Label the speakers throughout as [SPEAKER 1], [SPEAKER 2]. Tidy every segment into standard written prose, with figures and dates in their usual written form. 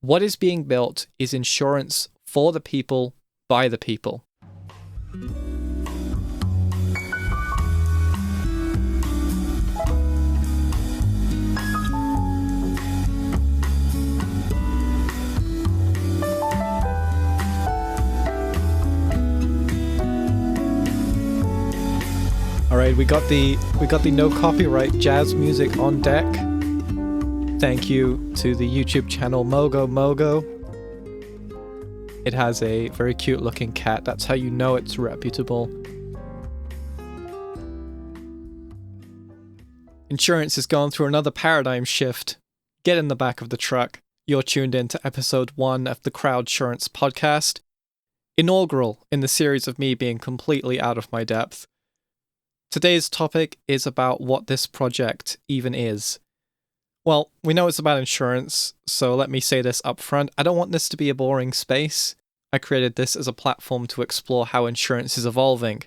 [SPEAKER 1] What is being built is insurance for the people, by the people. All right, we got the no copyright jazz music on deck. Thank you to the YouTube channel Mogo Mogo. It has a very cute looking cat. That's how you know it's reputable. Insurance has gone through another paradigm shift. Get in the back of the truck. You're tuned in to episode 1 of the Crowdsurance podcast. Inaugural in the series of me being completely out of my depth. Today's topic is about what this project even is. Well, we know it's about insurance, so let me say this up front. I don't want this to be a boring space. I created this as a platform to explore how insurance is evolving,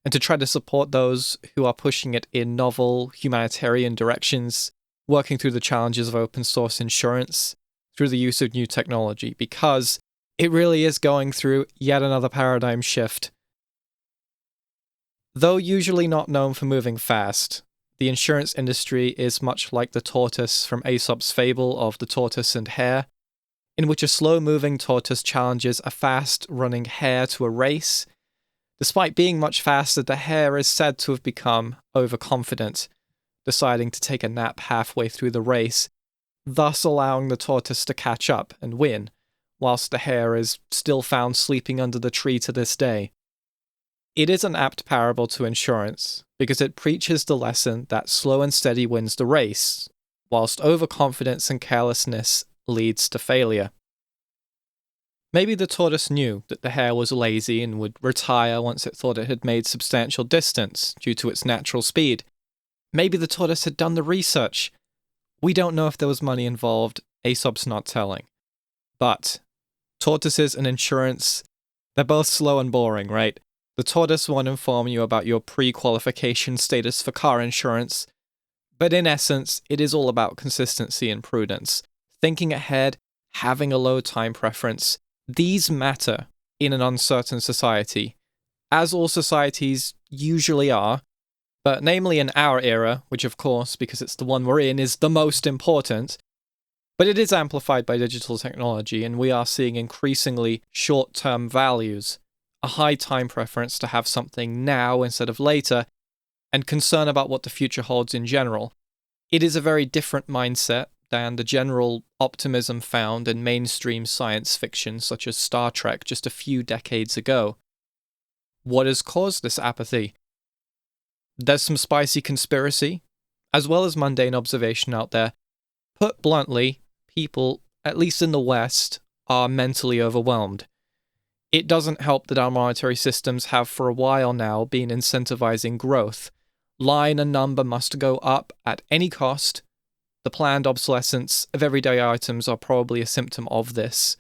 [SPEAKER 1] and to try to support those who are pushing it in novel, humanitarian directions, working through the challenges of open source insurance, through the use of new technology, because it really is going through yet another paradigm shift. Though usually not known for moving fast, the insurance industry is much like the tortoise from Aesop's fable of the tortoise and hare, in which a slow-moving tortoise challenges a fast-running hare to a race. Despite being much faster, the hare is said to have become overconfident, deciding to take a nap halfway through the race, thus allowing the tortoise to catch up and win, whilst the hare is still found sleeping under the tree to this day. It is an apt parable to insurance, because it preaches the lesson that slow and steady wins the race, whilst overconfidence and carelessness leads to failure. Maybe the tortoise knew that the hare was lazy and would retire once it thought it had made substantial distance due to its natural speed. Maybe the tortoise had done the research. We don't know if there was money involved. Aesop's not telling. But tortoises and insurance, they're both slow and boring, right? The tortoise won't inform you about your pre-qualification status for car insurance, but in essence, it is all about consistency and prudence. Thinking ahead, having a low time preference, these matter in an uncertain society, as all societies usually are, but namely in our era, which of course, because it's the one we're in, is the most important, but it is amplified by digital technology, and we are seeing increasingly short-term values, a high time preference to have something now instead of later, and concern about what the future holds in general. It is a very different mindset than the general optimism found in mainstream science fiction such as Star Trek just a few decades ago. What has caused this apathy? There's some spicy conspiracy, as well as mundane observation out there. Put bluntly, people, at least in the West, are mentally overwhelmed. It doesn't help that our monetary systems have for a while now been incentivizing growth. Line and number must go up at any cost. The planned obsolescence of everyday items are probably a symptom of this.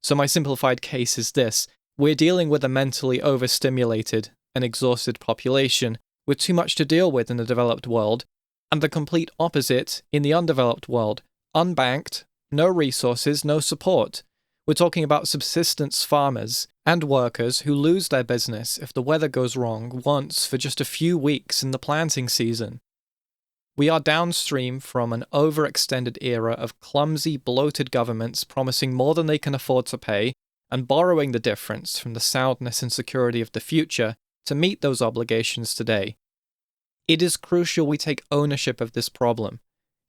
[SPEAKER 1] So my simplified case is this. We're dealing with a mentally overstimulated and exhausted population with too much to deal with in the developed world, and the complete opposite in the undeveloped world. Unbanked, no resources, no support. We're talking about subsistence farmers and workers who lose their business if the weather goes wrong once for just a few weeks in the planting season. We are downstream from an overextended era of clumsy, bloated governments promising more than they can afford to pay and borrowing the difference from the soundness and security of the future to meet those obligations today. It is crucial we take ownership of this problem.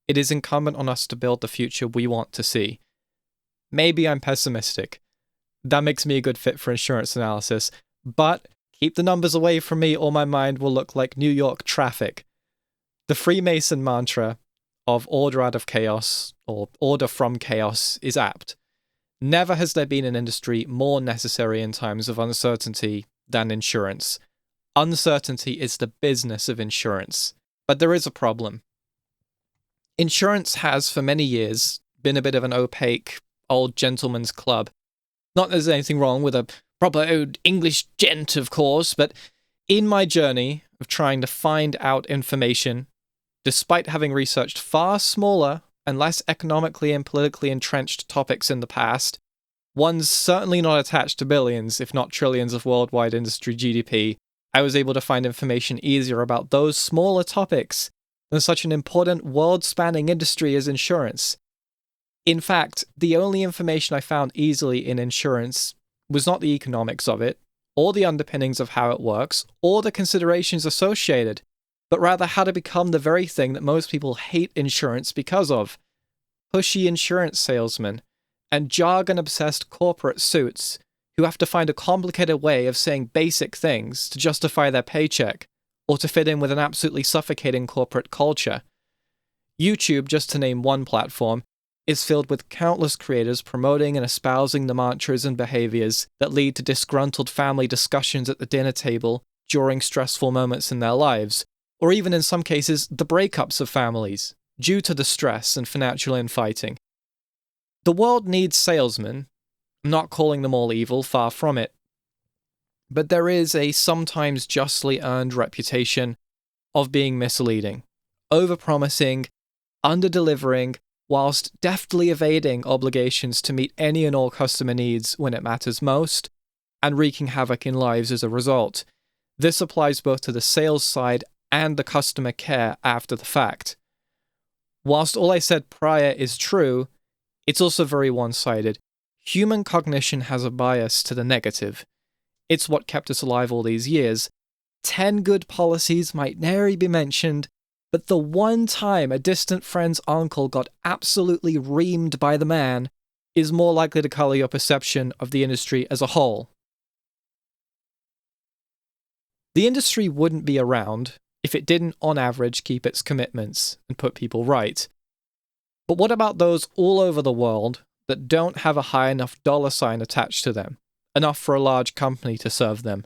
[SPEAKER 1] It is incumbent on us to build the future we want to see. Maybe I'm pessimistic. That makes me a good fit for insurance analysis, but keep the numbers away from me or my mind will look like New York traffic. The Freemason mantra of order out of chaos, or order from chaos, is apt. Never has there been an industry more necessary in times of uncertainty than insurance. Uncertainty is the business of insurance. But there is a problem. Insurance has, for many years, been a bit of an opaque, old gentleman's club. Not that there's anything wrong with a proper old English gent, of course, but in my journey of trying to find out information, despite having researched far smaller and less economically and politically entrenched topics in the past, ones certainly not attached to billions, if not trillions of worldwide industry GDP, I was able to find information easier about those smaller topics than such an important world-spanning industry as insurance. In fact, the only information I found easily in insurance was not the economics of it, or the underpinnings of how it works, or the considerations associated, but rather how to become the very thing that most people hate insurance because of: pushy insurance salesmen and jargon-obsessed corporate suits who have to find a complicated way of saying basic things to justify their paycheck or to fit in with an absolutely suffocating corporate culture. YouTube, just to name one platform, is filled with countless creators promoting and espousing the mantras and behaviors that lead to disgruntled family discussions at the dinner table during stressful moments in their lives, or even in some cases, the breakups of families due to the stress and financial infighting. The world needs salesmen. I'm not calling them all evil, far from it. But there is a sometimes justly earned reputation of being misleading, overpromising, under-delivering, whilst deftly evading obligations to meet any and all customer needs when it matters most, and wreaking havoc in lives as a result. This applies both to the sales side and the customer care after the fact. Whilst all I said prior is true, it's also very one-sided. Human cognition has a bias to the negative. It's what kept us alive all these years. 10 good policies might nary be mentioned, but the one time a distant friend's uncle got absolutely reamed by the man is more likely to colour your perception of the industry as a whole. The industry wouldn't be around if it didn't, on average, keep its commitments and put people right. But what about those all over the world that don't have a high enough dollar sign attached to them, enough for a large company to serve them?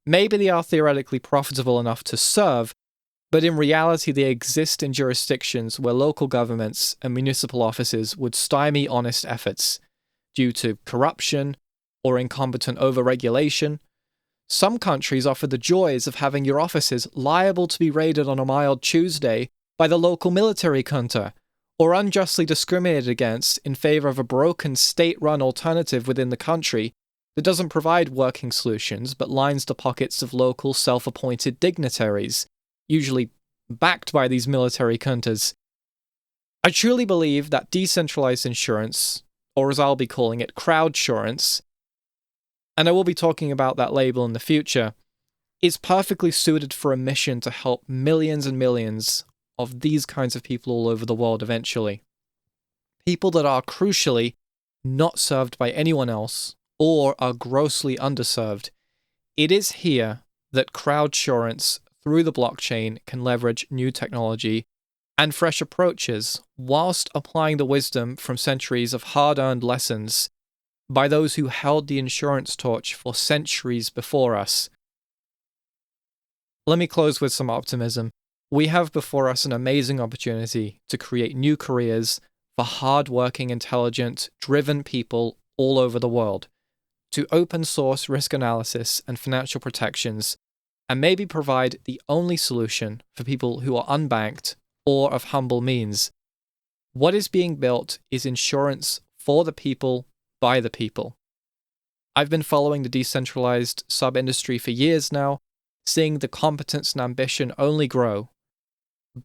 [SPEAKER 1] Maybe they are theoretically profitable enough to serve, but in reality they exist in jurisdictions where local governments and municipal offices would stymie honest efforts due to corruption or incompetent overregulation. Some countries offer the joys of having your offices liable to be raided on a mild Tuesday by the local military junta, or unjustly discriminated against in favor of a broken state-run alternative within the country that doesn't provide working solutions but lines the pockets of local self-appointed dignitaries, usually backed by these military juntas. I truly believe that decentralized insurance, or as I'll be calling it, Crowdsurance, and I will be talking about that label in the future, is perfectly suited for a mission to help millions and millions of these kinds of people all over the world eventually. People that are crucially not served by anyone else or are grossly underserved. It is here that Crowdsurance through the blockchain can leverage new technology and fresh approaches whilst applying the wisdom from centuries of hard-earned lessons by those who held the insurance torch for centuries before us. Let me close with some optimism. We have before us an amazing opportunity to create new careers for hard-working, intelligent, driven people all over the world, to open source risk analysis and financial protections, and maybe provide the only solution for people who are unbanked or of humble means. What is being built is insurance for the people, by the people. I've been following the decentralized sub-industry for years now, seeing the competence and ambition only grow,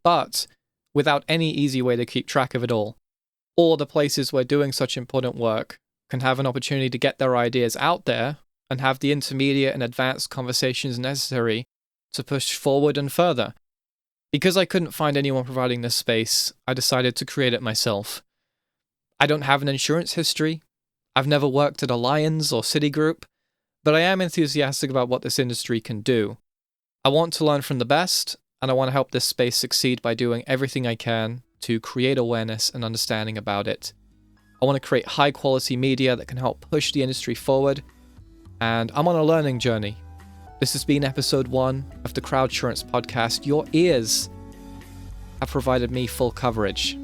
[SPEAKER 1] but without any easy way to keep track of it all, or the places where doing such important work can have an opportunity to get their ideas out there and have the intermediate and advanced conversations necessary to push forward and further. Because I couldn't find anyone providing this space, I decided to create it myself. I don't have an insurance history. I've never worked at Allianz or Citigroup, but I am enthusiastic about what this industry can do. I want to learn from the best, and I want to help this space succeed by doing everything I can to create awareness and understanding about it. I want to create high-quality media that can help push the industry forward, and I'm on a learning journey. This has been episode 1 of the Crowdsurance podcast. Your ears have provided me full coverage.